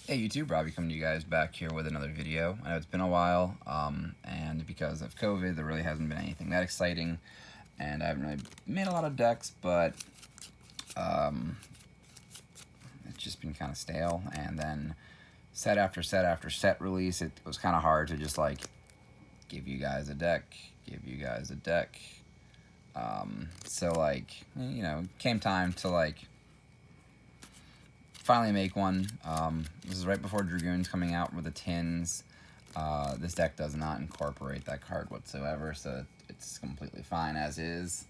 Hey YouTube, Robbie coming to you guys back here with another video. I know it's been a while, and because of COVID, there really hasn't been anything that exciting, and I haven't really made a lot of decks, but it's just been kind of stale, and then set after set after set release, it was kind of hard to just like give you guys a deck. So like, you know, came time to like finally make one. This is right before Dragoon's coming out with the tins. This deck does not incorporate that card whatsoever, so it's completely fine as is.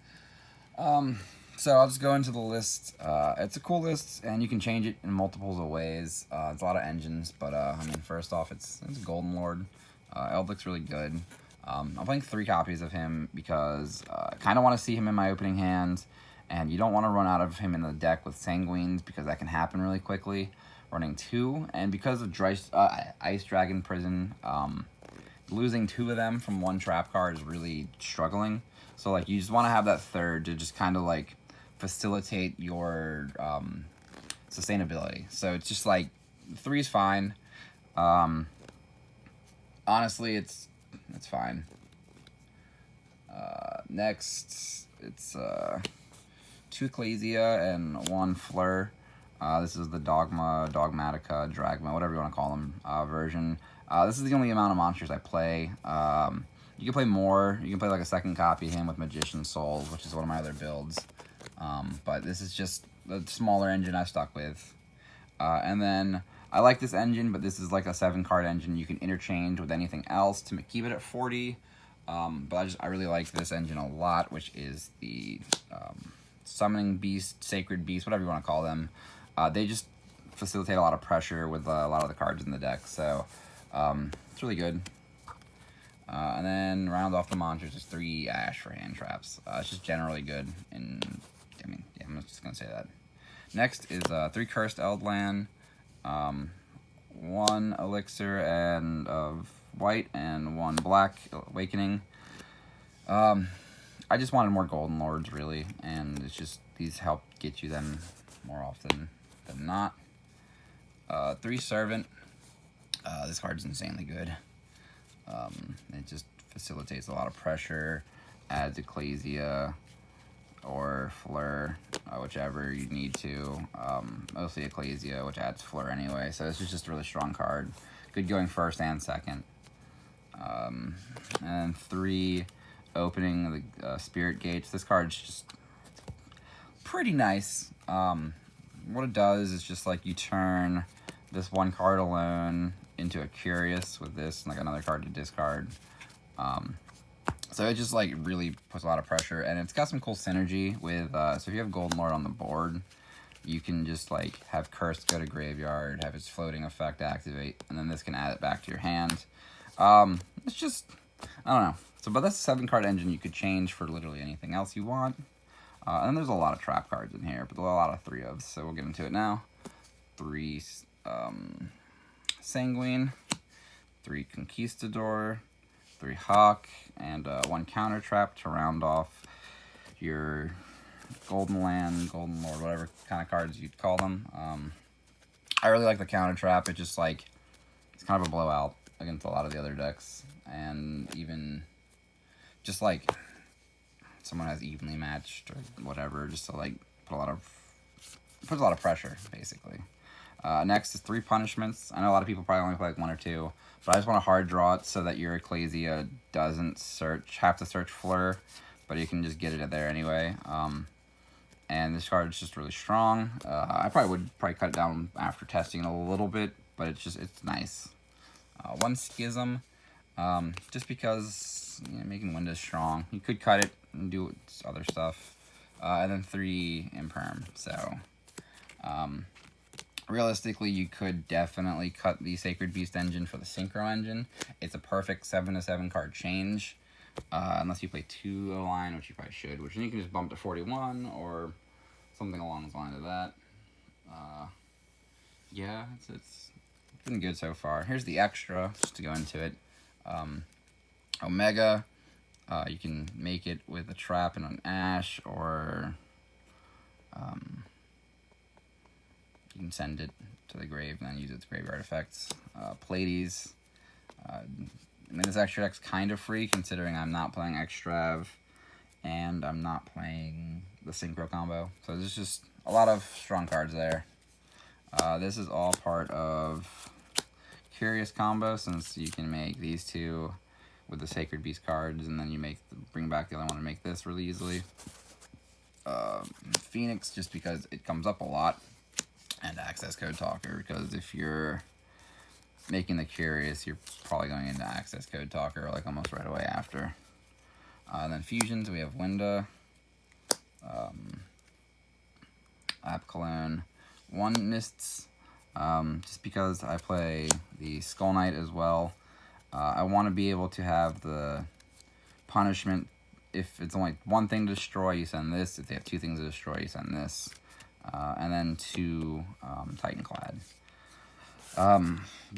So I'll just go into the list. It's a cool list, and you can change it in multiples of ways. It's a lot of engines, but I mean, first off, it's Golden Lord. Eldrich's really good. I'm playing 3 copies of him because I kind of want to see him in my opening hand, and you don't want to run out of him in the deck with Sanguines because that can happen really quickly. Running 2, and because of Ice Dragon Prison, losing 2 of them from 1 trap card is really struggling. So like, you just want to have that third to just kind of like facilitate your sustainability. So it's just like 3 is fine. Honestly, it's fine. Next, it's Toothlessia and 1 Fleur. This is the Dogmatika, Dragma, whatever you want to call them, version. This is the only amount of monsters I play. You can play more. You can play like a second copy of him with Magician Souls, which is one of my other builds. But this is just the smaller engine I stuck with. And then I like this engine, but this is like a 7-card engine. You can interchange with anything else to keep it at 40. But I really like this engine a lot, which is the Summoning Beast, Sacred Beast, whatever you want to call them. They just facilitate a lot of pressure with a lot of the cards in the deck, so it's really good. And then round off the monsters is 3 Ash for hand traps. It's just generally good, and I mean, yeah, I'm just gonna say that. Next is 3 Cursed Eldland, 1 Elixir and of white, and 1 Black Awakening. I just wanted more Golden Lords, really, and it's just, these help get you them more often than not. 3 Servant. This card's insanely good. It just facilitates a lot of pressure, adds Ecclesia or Fleur, whichever you need to. Mostly Ecclesia, which adds Fleur anyway, so this is just a really strong card. Good going first and second. And 3 Opening the Spirit Gates. This card's just pretty nice. What it does is just like you turn this 1 card alone into a Curious with this, and like another card to discard. So it just like really puts a lot of pressure, and it's got some cool synergy with, so if you have Golden Lord on the board, you can just like have Cursed go to graveyard, have its floating effect activate, and then this can add it back to your hand. It's just, I don't know. So, but that's a 7-card engine you could change for literally anything else you want. And there's a lot of trap cards in here, but there's a lot of 3-ofs, so we'll get into it now. 3 Sanguine, 3 Conquistador, 3 Hawk, and 1 Counter Trap to round off your Golden Land, Golden Lord, whatever kind of cards you'd call them. I really like the Counter Trap. It just like, it's kind of a blowout against a lot of the other decks, and even just like someone has evenly matched or whatever, just to like puts a lot of pressure basically. Next is 3 Punishments. I know a lot of people probably only play like 1 or 2, but I just want to hard draw it so that your Ecclesia doesn't have to search Fleur, but you can just get it there anyway. And this card is just really strong. I would cut it down after testing it a little bit, but it's nice. 1 Schism, just because, you know, making Windows strong. You could cut it and do other stuff. And then 3 Imperm. So, realistically, you could definitely cut the Sacred Beast engine for the Synchro engine. It's a perfect 7-to-7 card change, unless you play 2 O-line, which you probably should, which then you can just bump to 41 or something along the lines of that. Yeah, it's been good so far. Here's the extra, just to go into it. Omega, you can make it with a trap and an Ash, or you can send it to the grave and then use its graveyard effects. Pleiades. I mean, this extra deck's kind of free considering I'm not playing Extrav and I'm not playing the Synchro combo. So there's just a lot of strong cards there. This is all part of Curious combo, since you can make these two with the Sacred Beast cards, and then you bring back the other one and make this really easily. Phoenix, just because it comes up a lot, and Access Code Talker, because if you're making the Curious, you're probably going into Access Code Talker like almost right away after. And then fusions, we have Winda, App Cologne, One Mists, just because I play the Skull Knight as well. I want to be able to have the punishment. If it's only one thing to destroy, you send this. If they have two things to destroy, you send this. And then 2 Titanclad.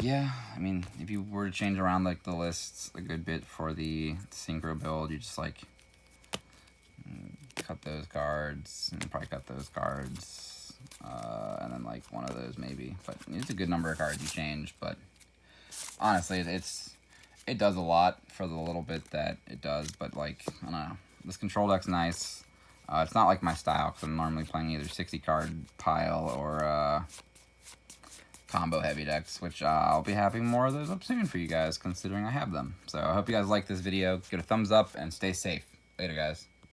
Yeah, I mean, if you were to change around like the lists a good bit for the Synchro build, you just like cut those cards and probably cut those cards, and then like one of those maybe. But it's a good number of cards you change. But honestly, it does a lot for the little bit that it does. But like, I don't know, this control deck's nice. It's not like my style because I'm normally playing either 60 card pile or combo heavy decks, which I'll be having more of those up soon for you guys, considering I have them. So I hope you guys like this video. Give it a thumbs up and stay safe. Later, guys.